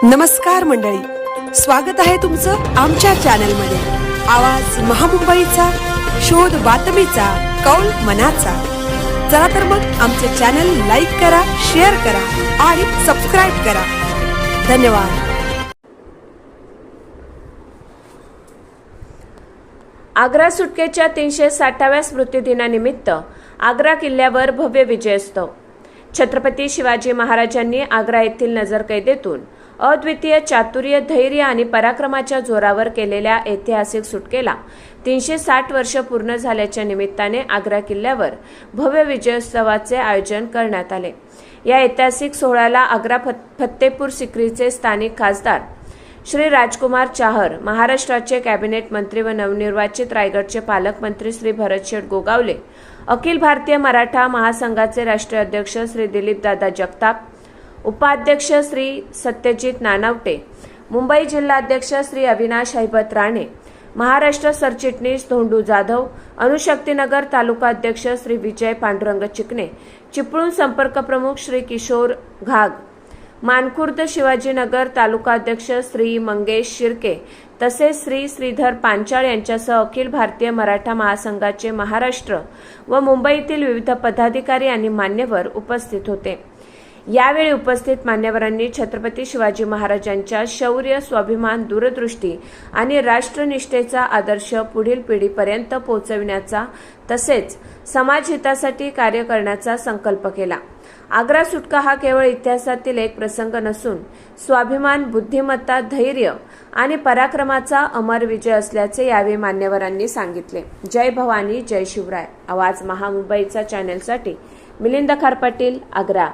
नमस्कार मंडळी, स्वागत आहे तुमचं आमच्या चॅनलमध्ये। आवाज महामुंबईचा, शोध बातमीचा, कौल मनाचा। चला तर मग आमचे चॅनल लाईक करा, शेअर करा आणि सबस्क्राइब करा। धन्यवाद। आग्रा सुटकेच्या 360व्या स्मृतिदिनानिमित्त आग्रा किल्ल्यावर भव्य विजयोत्सव। छत्रपती शिवाजी महाराजांनी आग्रा येथील नजरकैदेतून अद्वितीय चातुर्य, धैर्य आणि पराक्रमाच्या जोरावर केलेल्या ऐतिहासिक सुटकेला 360 वर्ष पूर्ण झाल्याच्या निमित्ताने आग्रा किल्ल्यावर भव्य विजयोत्सवाचे आयोजन करण्यात आले। या ऐतिहासिक सोहळ्याला आग्रा फत्तेपूर सिक्रीचे स्थानिक खासदार श्री राजकुमार चाहर, महाराष्ट्राचे कॅबिनेट मंत्री व नवनिर्वाचित रायगडचे पालकमंत्री श्री भरतशेठ गोगावले, अखिल भारतीय मराठा महासंघाचे राष्ट्रीय अध्यक्ष श्री दिलीपदादा जगताप, उपाध्यक्ष श्री सत्यजित नानावटे, मुंबई जिल्हाध्यक्ष श्री अविनाश हैबत राणे, महाराष्ट्र सरचिटणीस धोंडू जाधव, अणुशक्तीनगर तालुका अध्यक्ष श्री विजय पांडुरंग चिकणे, चिपळूण संपर्क प्रमुख श्री किशोर घाग, मानखुर्द शिवाजीनगर तालुका अध्यक्ष श्री मंगेश शिर्के तसेच श्री श्रीधर पांचाळ यांच्यासह अखिल भारतीय मराठा महासंघाचे महाराष्ट्र व मुंबईतील विविध पदाधिकारी आणि मान्यवर उपस्थित होते। यावेळी उपस्थित मान्यवरांनी छत्रपती शिवाजी महाराजांच्या शौर्य, स्वाभिमान, दूरदृष्टी आणि राष्ट्रनिष्ठेचा आदर्श पुढील पिढीपर्यंत पोहोचविण्याचा तसेच समाजहितासाठी कार्य करण्याचा संकल्प केला। आग्रा सुटका हा केवळ इतिहासातील एक प्रसंग नसून स्वाभिमान, बुद्धिमत्ता, धैर्य आणि पराक्रमाचा अमर विजय असल्याचे यावेळी मान्यवरांनी सांगितले। जय भवानी, जय शिवराय। आवाज महामुंबईचा चॅनलसाठी मिलिंद खारपाटील, आग्रा।